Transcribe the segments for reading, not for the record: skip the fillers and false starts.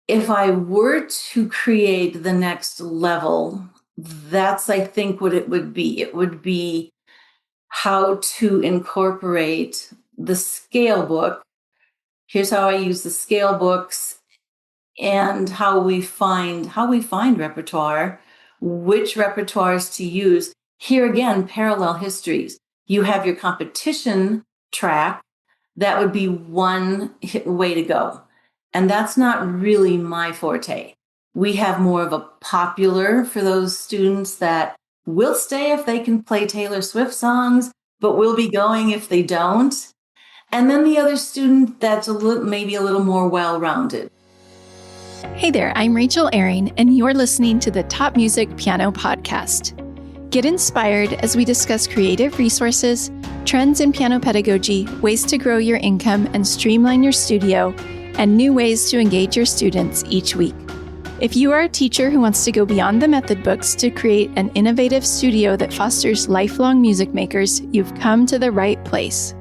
if I were to create the next level, that's, I think, what it would be. It would be how to incorporate the scale book. Here's how I use the scale books and how we find repertoire, which repertoires to use. Here again, parallel histories. You have your competition track. That would be one way to go. And that's not really my forte. We have more of a popular for those students that will stay if they can play Taylor Swift songs, but will be going if they don't. And then the other student that's maybe a little more well-rounded. Hey there, I'm Rachel Ehring, and you're listening to the Top Music Piano Podcast. Get inspired as we discuss creative resources, trends in piano pedagogy, ways to grow your income and streamline your studio, and new ways to engage your students each week. If you are a teacher who wants to go beyond the method books to create an innovative studio that fosters lifelong music makers, you've come to the right place.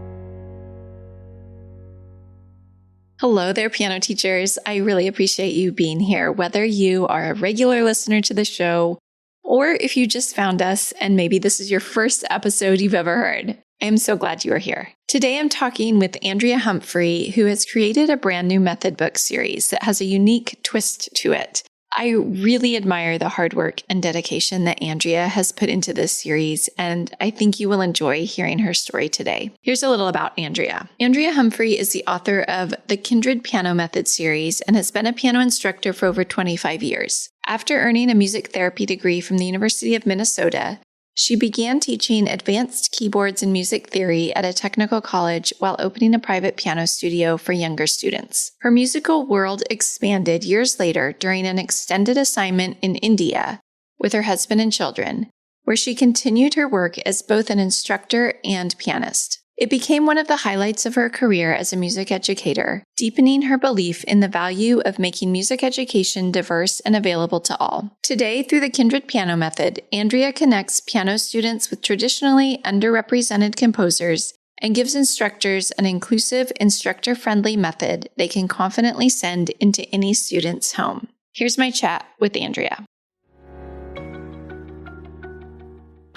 Hello there, piano teachers. I really appreciate you being here, whether you are a regular listener to the show or if you just found us and maybe this is your first episode you've ever heard. I am so glad you are here. Today I'm talking with Andrea Humphrey, who has created a brand new method book series that has a unique twist to it. I really admire the hard work and dedication that Andrea has put into this series, and I think you will enjoy hearing her story today. Here's a little about Andrea. Andrea Humphrey is the author of the Kindred Piano Method series and has been a piano instructor for over 25 years. After earning a music therapy degree from the University of Minnesota, she began teaching advanced keyboards and music theory at a technical college while opening a private piano studio for younger students. Her musical world expanded years later during an extended assignment in India with her husband and children, where she continued her work as both an instructor and pianist. It became one of the highlights of her career as a music educator, deepening her belief in the value of making music education diverse and available to all. Today, through the Kindred Piano Method, Andrea connects piano students with traditionally underrepresented composers and gives instructors an inclusive, instructor-friendly method they can confidently send into any student's home. Here's my chat with Andrea.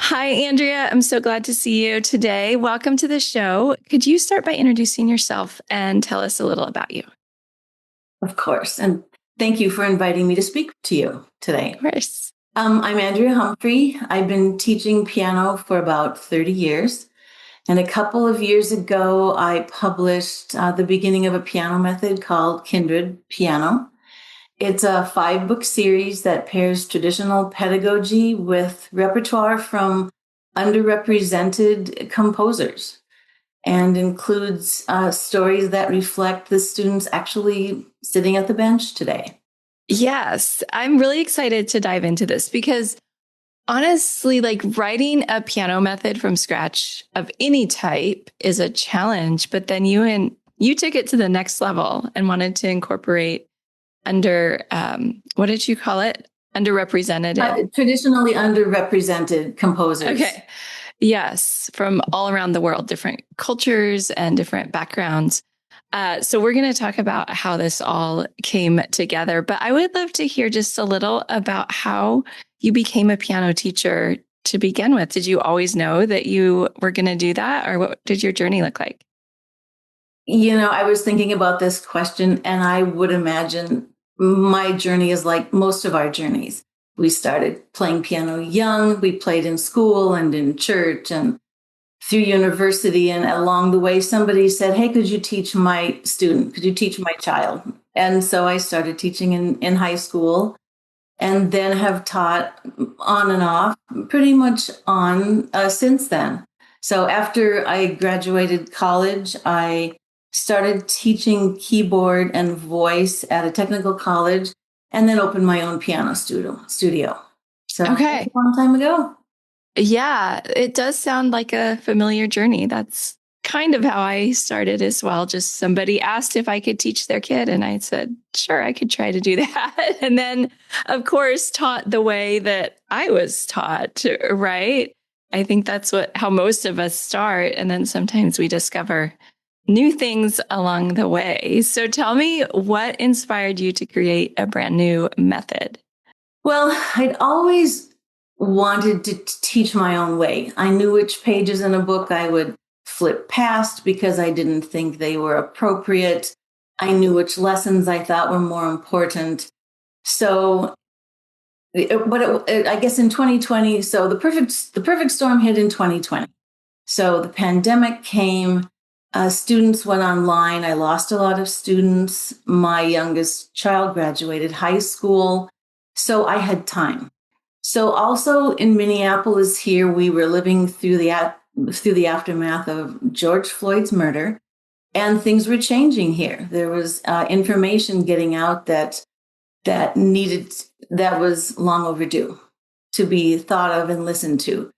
Hi, Andrea. I'm so glad to see you today. Welcome to the show. Could you start by introducing yourself and tell us a little about you? Of course. And thank you for inviting me to speak to you today. Of course. I'm Andrea Humphrey. I've been teaching piano for about 30 years. And a couple of years ago, I published the beginning of a piano method called Kindred Piano. It's a 5-book series that pairs traditional pedagogy with repertoire from underrepresented composers and includes stories that reflect the students actually sitting at the bench today. Yes, I'm really excited to dive into this because honestly, writing a piano method from scratch of any type is a challenge, but then you took it to the next level and wanted to incorporate what did you call it? Underrepresented. Traditionally underrepresented composers. Okay. Yes. From all around the world, different cultures and different backgrounds. So we're going to talk about how this all came together, but I would love to hear just a little about how you became a piano teacher to begin with. Did you always know that you were going to do that, or what did your journey look like? I was thinking about this question, and I would imagine my journey is like most of our journeys. We started playing piano young. We played in school and in church and through university. And along the way, somebody said, hey, could you teach my student? Could you teach my child? And so I started teaching in high school and then have taught on and off pretty much on since then. So after I graduated college, I started teaching keyboard and voice at a technical college, and then opened my own piano studio. So okay, a long time ago. Yeah, it does sound like a familiar journey. That's kind of how I started as well. Just somebody asked if I could teach their kid, and I said, sure, I could try to do that. And then, of course, taught the way that I was taught, right? I think that's how most of us start. And then sometimes we discover new things along the way. So tell me, what inspired you to create a brand new method? Well, I'd always wanted to teach my own way. I knew which pages in a book I would flip past because I didn't think they were appropriate. I knew which lessons I thought were more important. So, I guess in 2020, so the perfect storm hit in 2020. So the pandemic came. Students went online. I lost a lot of students. My youngest child graduated high school. So I had time. So also in Minneapolis here, we were living through the aftermath of George Floyd's murder, and things were changing here. There was information getting out that was long overdue to be thought of and listened to.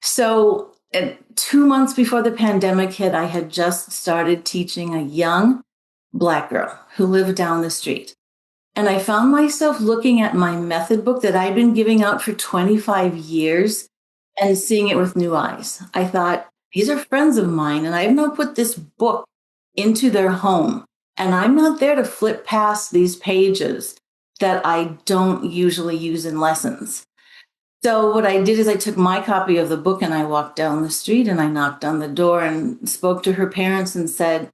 So 2 months before the pandemic hit, I had just started teaching a young Black girl who lived down the street. And I found myself looking at my method book that I'd been giving out for 25 years and seeing it with new eyes. I thought, these are friends of mine, and I've now put this book into their home. And I'm not there to flip past these pages that I don't usually use in lessons. So what I did is I took my copy of the book and I walked down the street and I knocked on the door and spoke to her parents and said,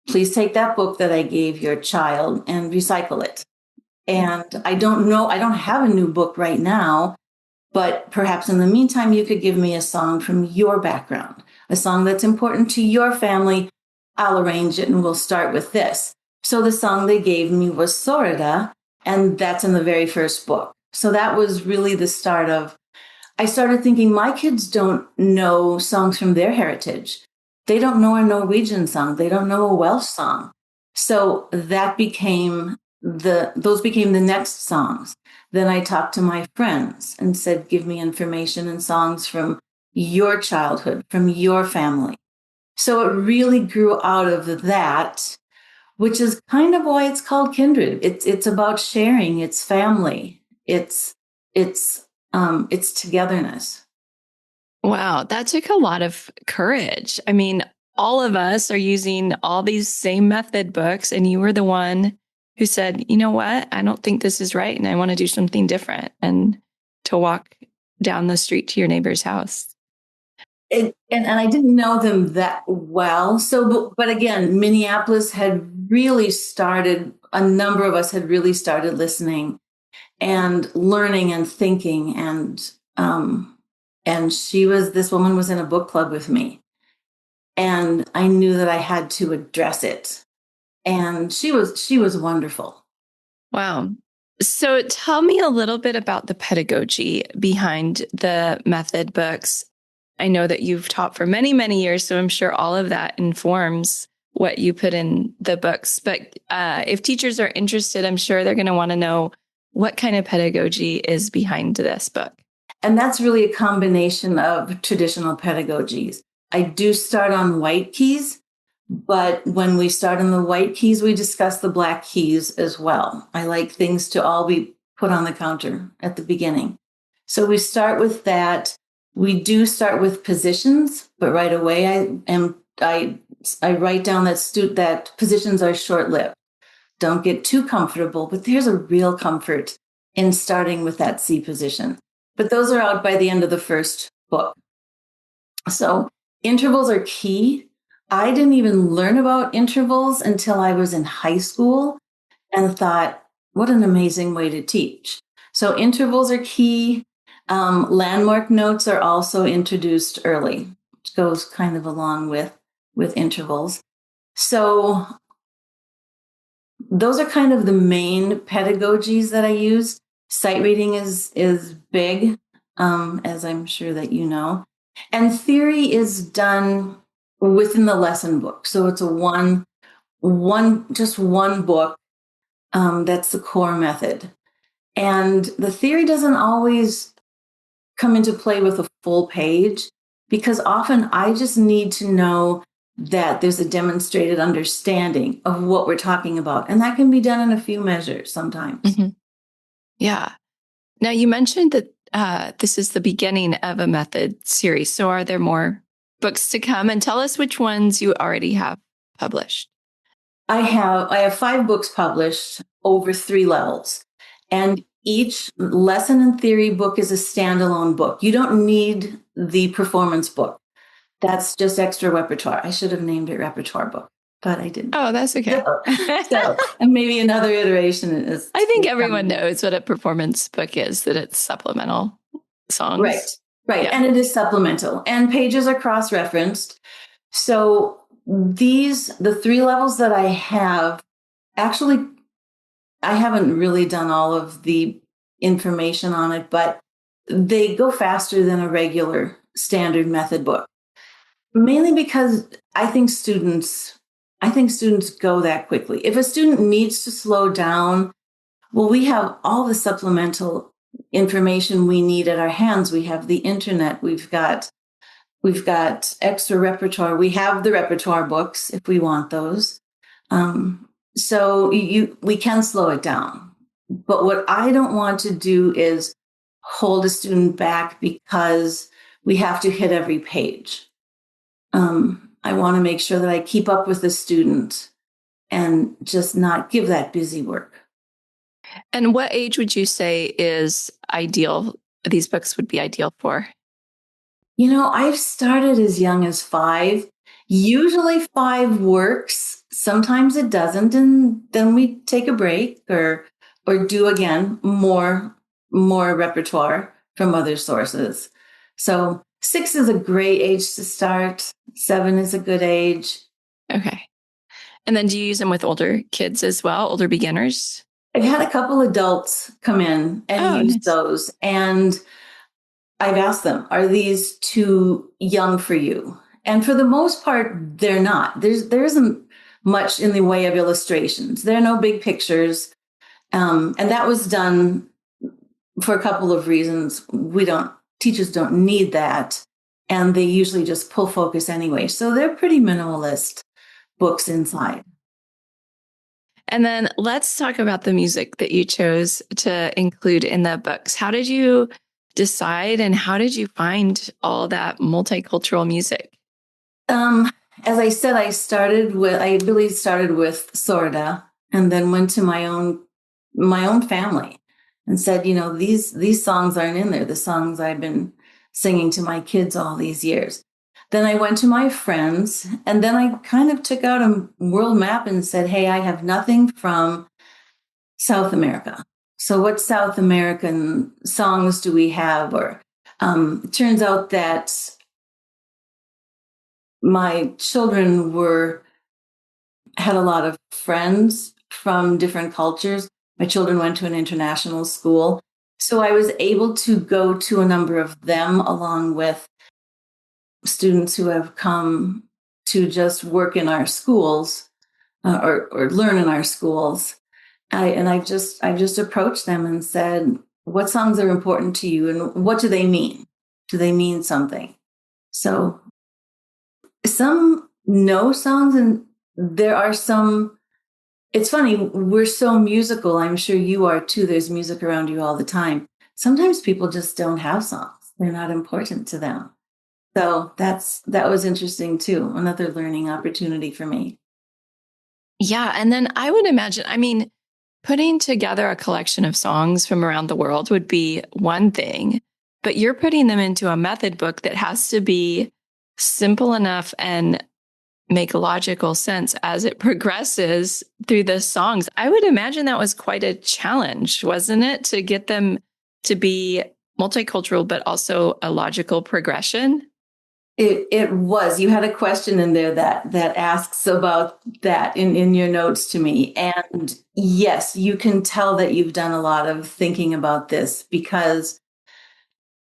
please take that book that I gave your child and recycle it. And I don't have a new book right now, but perhaps in the meantime, you could give me a song from your background, a song that's important to your family. I'll arrange it and we'll start with this. So the song they gave me was Sorida, and that's in the very first book. So that was really the start of, I started thinking my kids don't know songs from their heritage. They don't know a Norwegian song. They don't know a Welsh song. So that those became the next songs. Then I talked to my friends and said, give me information and songs from your childhood, from your family. So it really grew out of that, which is kind of why it's called Kindred. It's about sharing, it's family, it's togetherness. Wow, that took a lot of courage. I mean, all of us are using all these same method books, and you were the one who said, you know what, I don't think this is right, and I want to do something different, and to walk down the street to your neighbor's house. And I didn't know them that well. So, but again, Minneapolis had really started, a number of us had really started listening and learning and thinking. And this woman was in a book club with me. And I knew that I had to address it. And she was wonderful. Wow. So tell me a little bit about the pedagogy behind the method books. I know that you've taught for many, many years, so I'm sure all of that informs what you put in the books. But if teachers are interested, I'm sure they're going to want to know what kind of pedagogy is behind this book. And that's really a combination of traditional pedagogies. I do start on white keys, but when we start on the white keys, we discuss the black keys as well. I like things to all be put on the counter at the beginning. So we start with that. We do start with positions, but right away I write down that positions are short-lived. Don't get too comfortable, but there's a real comfort in starting with that C position. But those are out by the end of the first book. So intervals are key. I didn't even learn about intervals until I was in high school and thought, what an amazing way to teach. So intervals are key. Landmark notes are also introduced early, which goes kind of along with intervals. So those are kind of the main pedagogies that I use. Sight reading is big, as I'm sure that you know. And theory is done within the lesson book. So it's one book. That's the core method. And the theory doesn't always come into play with a full page, because often I just need to know that there's a demonstrated understanding of what we're talking about. And that can be done in a few measures sometimes. Mm-hmm. Yeah. Now, you mentioned that this is the beginning of a method series. So are there more books to come? And tell us which ones you already have published? I have 5 books published over 3 levels, and each lesson and theory book is a standalone book. You don't need the performance book. That's just extra repertoire. I should have named it repertoire book, but I didn't. Oh, that's okay. And maybe another iteration is. I think everyone knows what a performance book is, that it's supplemental songs. Right. Yeah. And it is supplemental, and pages are cross-referenced. So the 3 levels that I have, actually, I haven't really done all of the information on it, but they go faster than a regular standard method book. Mainly because I think students go that quickly. If a student needs to slow down, well, we have all the supplemental information we need at our hands. We have the internet. We've got extra repertoire. We have the repertoire books if we want those. So we can slow it down. But what I don't want to do is hold a student back because we have to hit every page. I want to make sure that I keep up with the student and just not give that busy work. And what age would you say is ideal? These books would be ideal for? I've started as young as 5. Usually 5 works. Sometimes it doesn't, and then we take a break or do again more repertoire from other sources. So 6 is a great age to start. 7 is a good age. Okay. And then do you use them with older kids as well, older beginners? I've had a couple adults come in and use those, and I've asked them, are these too young for you? And for the most part, they're not. There isn't much in the way of illustrations. There are no big pictures. And that was done for a couple of reasons. Teachers don't need that. And they usually just pull focus anyway. So they're pretty minimalist books inside. And then let's talk about the music that you chose to include in the books. How did you decide, and how did you find all that multicultural music? As I said, I really started with Sorda, and then went to my own family and said, these songs aren't in there, the songs I've been singing to my kids all these years. Then I went to my friends, and then I kind of took out a world map and said, hey, I have nothing from South America. So what South American songs do we have? Or it turns out that my children had a lot of friends from different cultures. My children went to an international school. So I was able to go to a number of them, along with students who have come to just work in our schools or learn in our schools. I've just approached them and said, what songs are important to you, and what do they mean? Do they mean something? So some know songs, and there are some. It's funny, we're so musical. I'm sure you are too. There's music around you all the time. Sometimes people just don't have songs. They're not important to them. So that was interesting too. Another learning opportunity for me. Yeah. And then I would imagine, putting together a collection of songs from around the world would be one thing, but you're putting them into a method book that has to be simple enough and make logical sense as it progresses through the songs. I would imagine that was quite a challenge, wasn't it, to get them to be multicultural, but also a logical progression? It was. You had a question in there that asks about that in your notes to me. And yes, you can tell that you've done a lot of thinking about this, because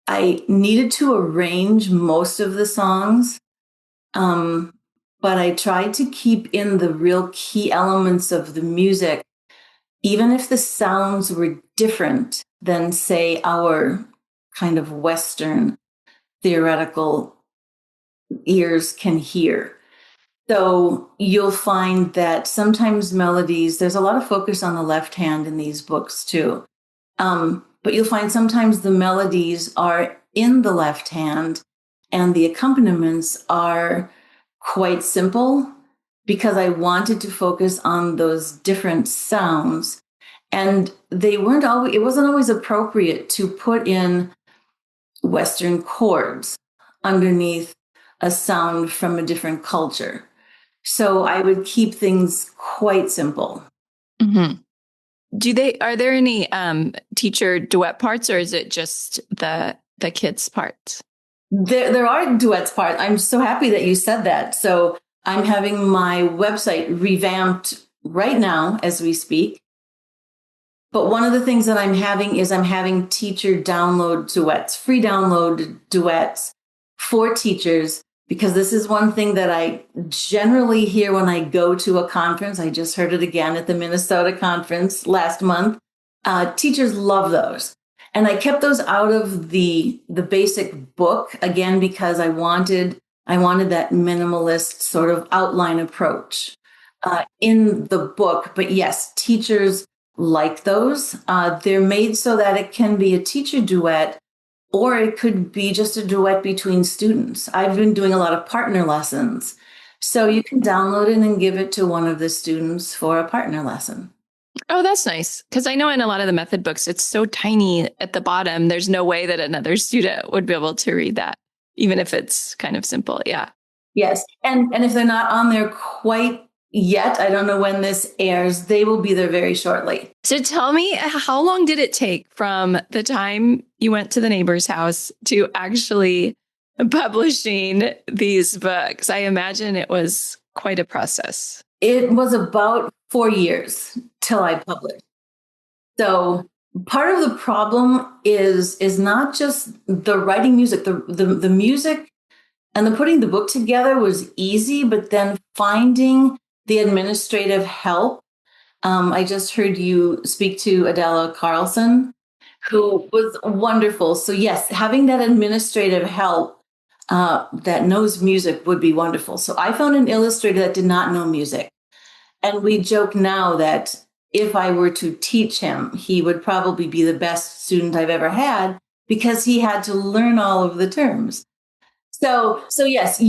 I needed to arrange most of the songs. But I tried to keep in the real key elements of the music, even if the sounds were different than, say, our kind of Western theoretical ears can hear. So you'll find that sometimes melodies, there's a lot of focus on the left hand in these books too. But you'll find sometimes the melodies are in the left hand and the accompaniments are quite simple, because I wanted to focus on those different sounds. And it wasn't always appropriate to put in Western chords underneath a sound from a different culture. So I would keep things quite simple. Mm-hmm. Are there any teacher duet parts, or is it just the kids' parts? There are duets parts. I'm so happy that you said that. So I'm having my website revamped right now as we speak. But one of the things that I'm having teacher download duets, free download duets for teachers, because this is one thing that I generally hear when I go to a conference. I just heard it again at the Minnesota conference last month. Teachers love those. And I kept those out of the basic book, again, because I wanted that minimalist sort of outline approach in the book. But yes, teachers like those. They're made so that it can be a teacher duet, or it could be just a duet between students. I've been doing a lot of partner lessons. So you can download it and give it to one of the students for a partner lesson. Oh, that's nice. Because I know in a lot of the method books, it's so tiny at the bottom. There's no way that another student would be able to read that, even if it's kind of simple. Yeah. Yes. And if they're not on there quite yet, I don't know when this airs, they will be there very shortly. So tell me, how long did it take from the time you went to the neighbor's house to actually publishing these books? I imagine it was quite a process. It was about 4 years till I published. So part of the problem is not just the writing music, the music and the putting the book together was easy, but then finding the administrative help. I just heard you speak to Adela Carlson, who was wonderful. So yes, having that administrative help that knows music would be wonderful. So I found an illustrator that did not know music. And we joke now that if I were to teach him, he would probably be the best student I've ever had because he had to learn all of the terms. So yes,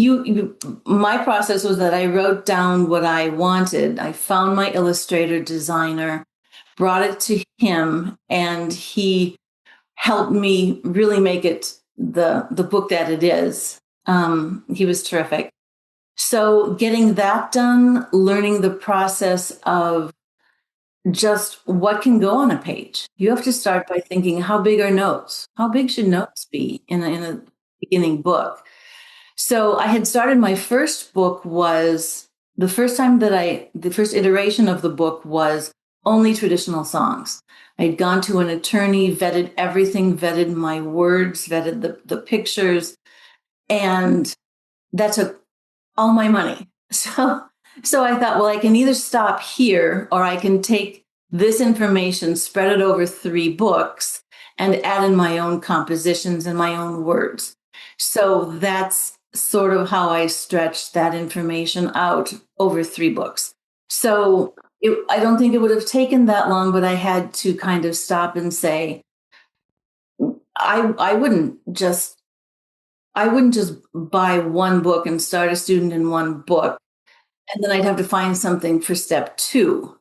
my process was that I wrote down what I wanted. I found my illustrator designer, brought it to him, and he helped me really make it the book that it is. He was terrific. So getting that done, learning the process of just what can go on a page. You have to start by thinking, how big are notes? How big should notes be in a beginning book? So I had started my first book was the first iteration of the book was only traditional songs. I'd gone to an attorney, vetted everything, vetted my words, vetted the pictures, and that took all my money. So I thought, well, I can either stop here or I can take this information, spread it over 3 books, and add in my own compositions and my own words. So that's sort of how I stretched that information out over 3 books. So I don't think it would have taken that long, but I had to kind of stop and say, I wouldn't just buy one book and start a student in one book, and then I'd have to find something for step 2.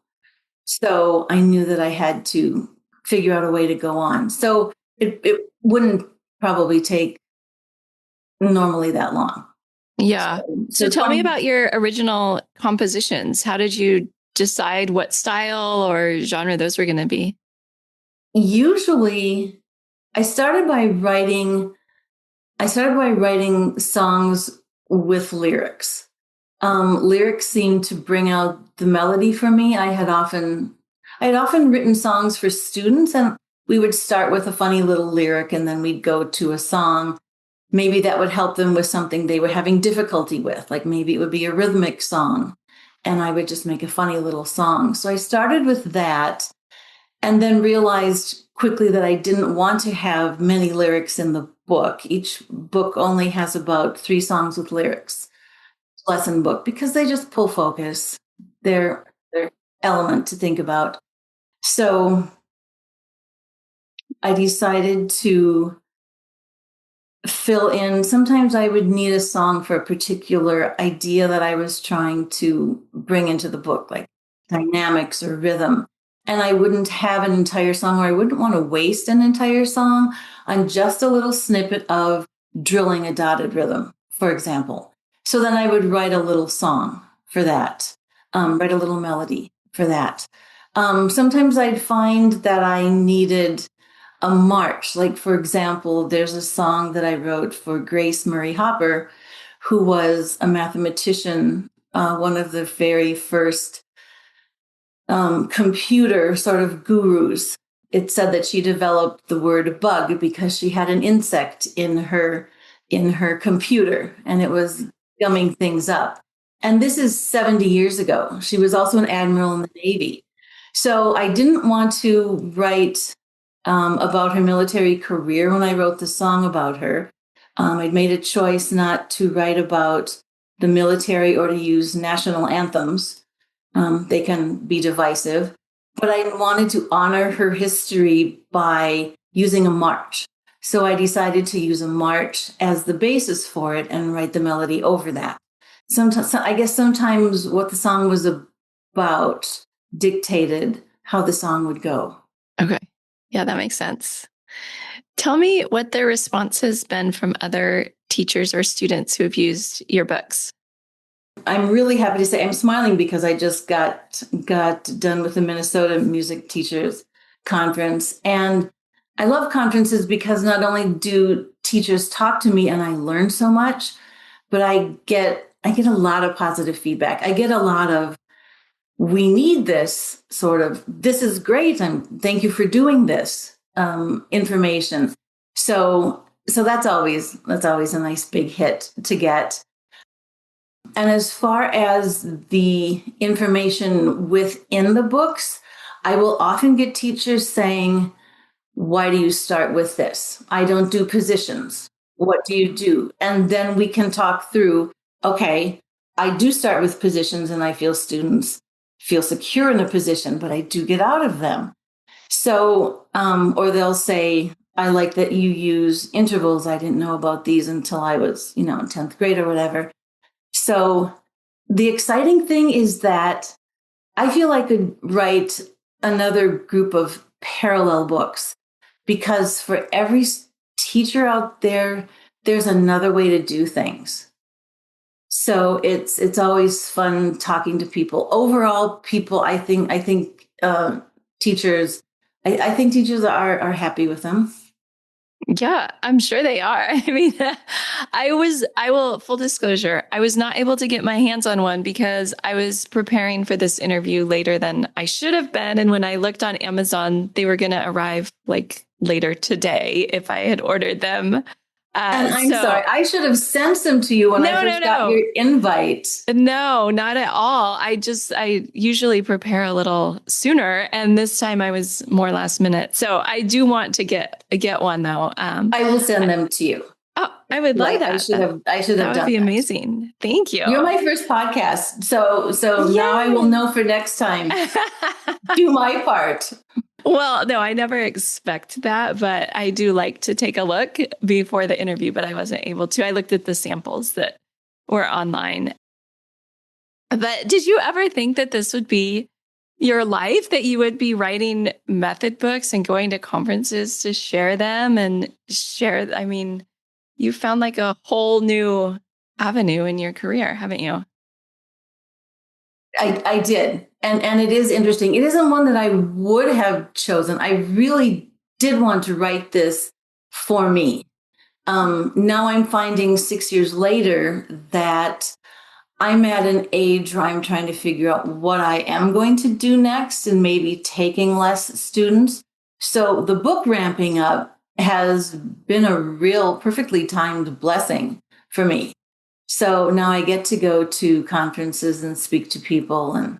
So I knew that I had to figure out a way to go on. So it wouldn't probably take normally that long. Yeah. So tell me about your original compositions. How did you decide what style or genre those were going to be? Usually I started by writing songs with lyrics. Lyrics seemed to bring out the melody for me. I had often written songs for students, and we would start with a funny little lyric and then we'd go to a song. Maybe that would help them with something they were having difficulty with, like maybe it would be a rhythmic song, and I would just make a funny little song. So I started with that and then realized quickly that I didn't want to have many lyrics in the book. Each book only has about 3 songs with lyrics, lesson book, because they just pull focus. They're element to think about. So I decided to fill in. Sometimes I would need a song for a particular idea that I was trying to bring into the book, like dynamics or rhythm. And I wouldn't have an entire song, or I wouldn't want to waste an entire song on just a little snippet of drilling a dotted rhythm, for example. So then I would write a little song for that, write a little melody for that. Sometimes I'd find that I needed a march. Like, for example, there's a song that I wrote for Grace Murray Hopper, who was a mathematician, one of the very first computer sort of gurus. It said that she developed the word bug because she had an insect in her computer, and it was gumming things up. And this is 70 years ago. She was also an admiral in the Navy. So I didn't want to write about her military career when I wrote the song about her. I'd made a choice not to write about the military or to use national anthems. They can be divisive, but I wanted to honor her history by using a march. So I decided to use a march as the basis for it and write the melody over that. Sometimes, I guess sometimes what the song was about dictated how the song would go. Okay. Yeah, that makes sense. Tell me what the response has been from other teachers or students who have used your books. I'm really happy to say I'm smiling because I just got done with the Minnesota Music Teachers Conference. And I love conferences because not only do teachers talk to me and I learn so much, but I get a lot of positive feedback. I get a lot of, we need this sort of, this is great, and thank you for doing this information. So that's always a nice big hit to get. And as far as the information within the books, I will often get teachers saying, why do you start with this? I don't do positions. What do you do? And then we can talk through, okay, I do start with positions and I feel students feel secure in a position, but I do get out of them. So, or they'll say, I like that you use intervals. I didn't know about these until I was, in 10th grade or whatever. So the exciting thing is that I feel I could write another group of parallel books, because for every teacher out there, there's another way to do things. So it's always fun talking to people. Overall, people, I think teachers, I think teachers are happy with them. Yeah, I'm sure they are. I mean, full disclosure, I was not able to get my hands on one because I was preparing for this interview later than I should have been. And when I looked on Amazon, they were going to arrive like later today if I had ordered them. And I'm sorry, I should have sent them to you when I first got your invite. No, not at all. I usually prepare a little sooner, and this time I was more last minute. So I do want to get one though. I will send them to you. Oh, I would love that. I should have done that. That would be amazing. Thank you. You're my first podcast. So Yay. Now I will know for next time. Do my part. Well, no, I never expect that, but I do like to take a look before the interview, but I wasn't able to. I looked at the samples that were online. But did you ever think that this would be your life, that you would be writing method books and going to conferences to share them and share? I mean, you found like a whole new avenue in your career, haven't you? I did. And it is interesting. It isn't one that I would have chosen. I really did want to write this for me. Now I'm finding 6 years later that I'm at an age where I'm trying to figure out what I am going to do next and maybe taking less students. So the book ramping up has been a real perfectly timed blessing for me. So now I get to go to conferences and speak to people. And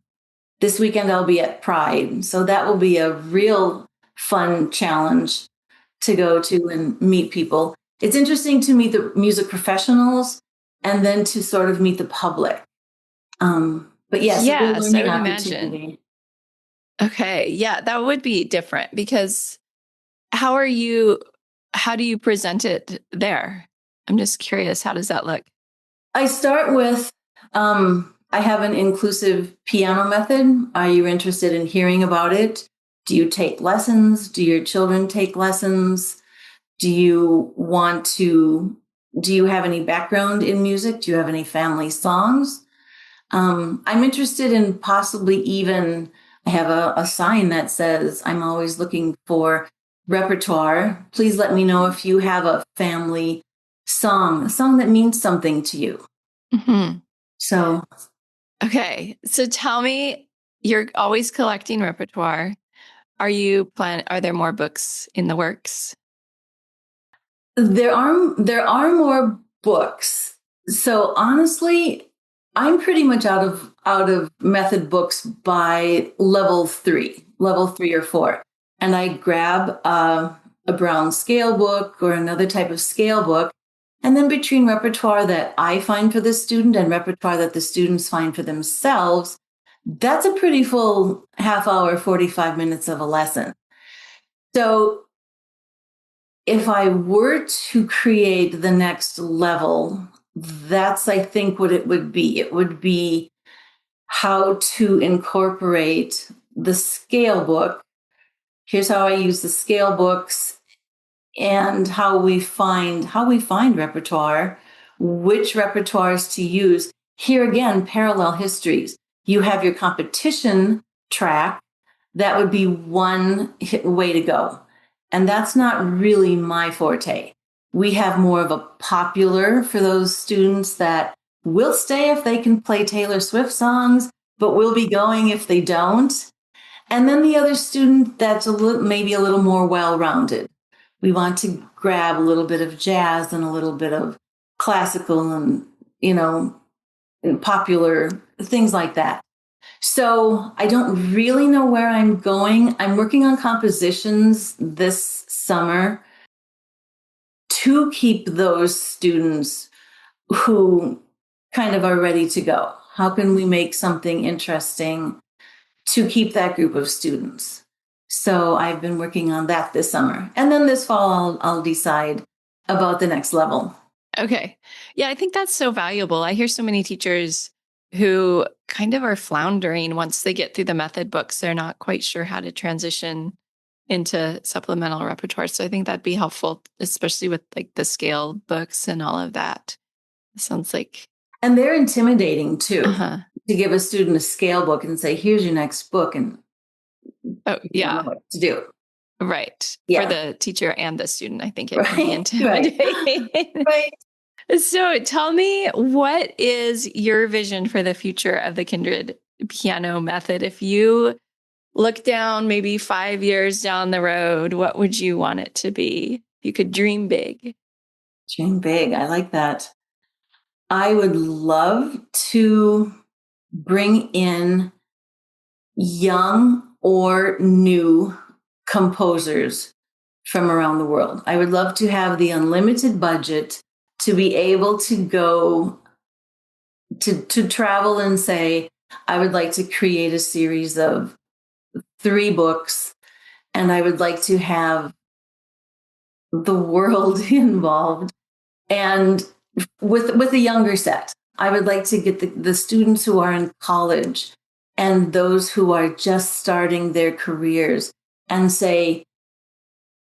this weekend I'll be at Pride. So that will be a real fun challenge to go to and meet people. It's interesting to meet the music professionals and then to sort of meet the public. But yes, yes, I would imagine. Okay. Yeah, that would be different because how do you present it there? I'm just curious, how does that look? I start with, I have an inclusive piano method. Are you interested in hearing about it? Do you take lessons? Do your children take lessons? Do you have any background in music? Do you have any family songs? I'm interested in possibly even, I have a sign that says, I'm always looking for repertoire. Please let me know if you have a family song, a song that means something to you. Mm-hmm. So, okay. So tell me, you're always collecting repertoire. Are there more books in the works? there are more books. So honestly, I'm pretty much out of method books by level three or four, and I grab a Brown scale book or another type of scale book, and then between repertoire that I find for the student and repertoire that the students find for themselves, that's a pretty full half hour, 45 minutes of a lesson. So if I were to create the next level, that's, I think, what it would be. It would be how to incorporate the scale book. Here's how I use the scale books and how we find repertoire, which repertoires to use. Here again, parallel histories. You have your competition track. That would be one way to go. And that's not really my forte. We have more of a popular for those students that will stay if they can play Taylor Swift songs, but will be going if they don't. And then the other student that's maybe a little more well-rounded. We want to grab a little bit of jazz and a little bit of classical and, and popular things like that. So I don't really know where I'm going. I'm working on compositions this summer to keep those students who kind of are ready to go. How can we make something interesting to keep that group of students? So I've been working on that this summer. And then this fall, I'll decide about the next level. Okay. Yeah, I think that's so valuable. I hear so many teachers who kind of are floundering once they get through the method books. They're not quite sure how to transition into supplemental repertoire. So I think that'd be helpful, especially with like the scale books and all of that. It sounds like. And they're intimidating too, to give a student a scale book and say, here's your next book. And you don't know what to do. Right. Yeah. For the teacher and the student, I think it can be intimidating. Right. So tell me, what is your vision for the future of the Kindred Piano Method? If you look down maybe 5 years down the road, what would you want it to be? You could dream big. Dream big. I like that. I would love to bring in young or new composers from around the world. I would love to have the unlimited budget to be able to go to travel and say, I would like to create a series of 3 books, and I would like to have the world involved, and with a younger set. I would like to get the students who are in college and those who are just starting their careers and say,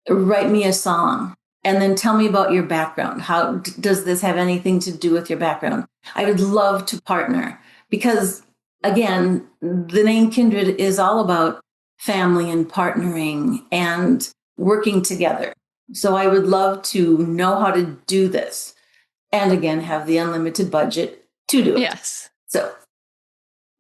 write me a song and then tell me about your background. How does this have anything to do with your background? I would love to partner because, again, the name Kindred is all about family and partnering and working together. So I would love to know how to do this and, again, have the unlimited budget to do it. Yes. So.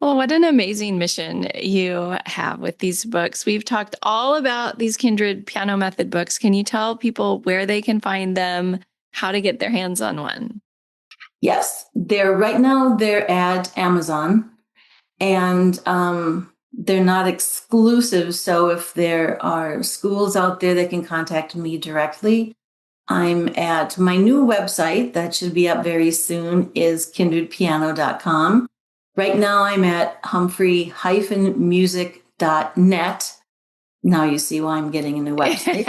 Well, what an amazing mission you have with these books. We've talked all about these Kindred Piano Method books. Can you tell people where they can find them, how to get their hands on one? Yes, right now they're at Amazon, and they're not exclusive. So if there are schools out there that can contact me directly, I'm at my new website that should be up very soon is kindredpiano.com. Right now I'm at humphrey-music.net. Now you see why I'm getting a new website.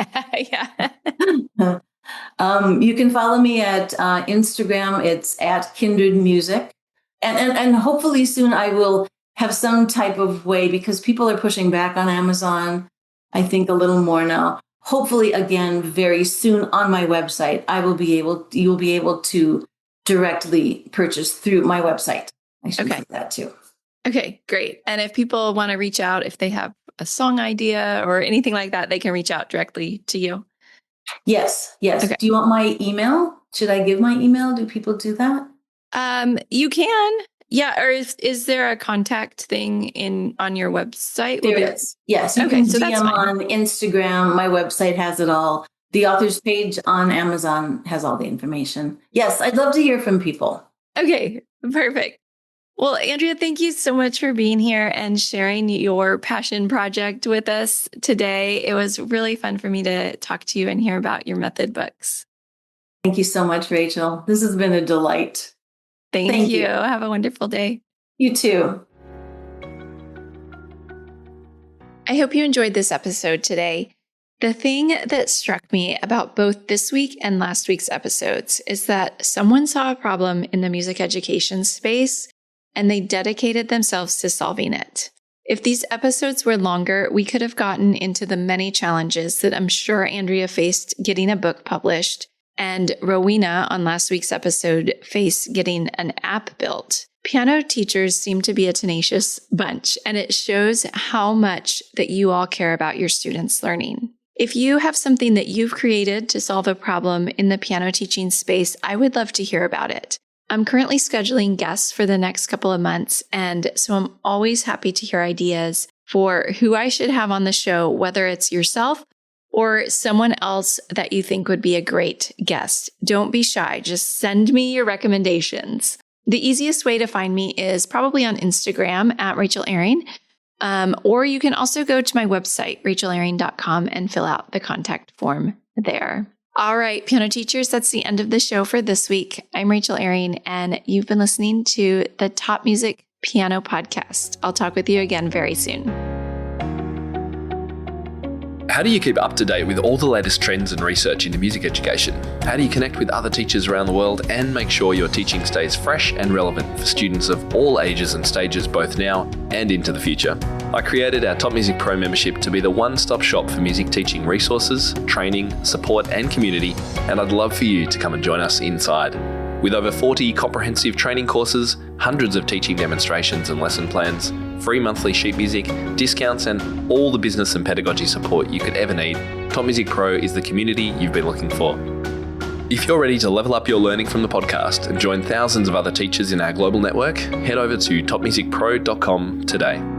Yeah. You can follow me at Instagram. It's at Kindred Music. And hopefully soon I will have some type of way, because people are pushing back on Amazon, I think a little more now. Hopefully, again, very soon on my website, you will be able to directly purchase through my website. I should say that too. Okay, great. And if people want to reach out, if they have a song idea or anything like that, they can reach out directly to you. Yes. Okay. Do you want my email? Should I give my email? Do people do that? You can. Yeah. Or is there a contact thing on your website? There is. Yes. You can DM on Instagram. My website has it all. The author's page on Amazon has all the information. Yes. I'd love to hear from people. Okay. Perfect. Well, Andrea, thank you so much for being here and sharing your passion project with us today. It was really fun for me to talk to you and hear about your method books. Thank you so much, Rachel. This has been a delight. Thank you. Have a wonderful day. You too. I hope you enjoyed this episode today. The thing that struck me about both this week and last week's episodes is that someone saw a problem in the music education space and they dedicated themselves to solving it. If these episodes were longer, we could have gotten into the many challenges that I'm sure Andrea faced getting a book published, and Rowena on last week's episode faced getting an app built. Piano teachers seem to be a tenacious bunch, and it shows how much that you all care about your students' learning. If you have something that you've created to solve a problem in the piano teaching space, I would love to hear about it. I'm currently scheduling guests for the next couple of months, and so I'm always happy to hear ideas for who I should have on the show, whether it's yourself or someone else that you think would be a great guest. Don't be shy. Just send me your recommendations. The easiest way to find me is probably on Instagram at Rachel Ehring, or you can also go to my website, rachelehring.com, and fill out the contact form there. All right, piano teachers, that's the end of the show for this week. I'm Rachel Ehring, and you've been listening to the Top Music Piano Podcast. I'll talk with you again very soon. How do you keep up to date with all the latest trends and research into music education? How do you connect with other teachers around the world and make sure your teaching stays fresh and relevant for students of all ages and stages, both now and into the future? I created our Top Music Pro membership to be the one-stop shop for music teaching resources, training, support, and community, and I'd love for you to come and join us inside. With over 40 comprehensive training courses, hundreds of teaching demonstrations and lesson plans, free monthly sheet music, discounts, and all the business and pedagogy support you could ever need, Top Music Pro is the community you've been looking for. If you're ready to level up your learning from the podcast and join thousands of other teachers in our global network, head over to topmusicpro.com today.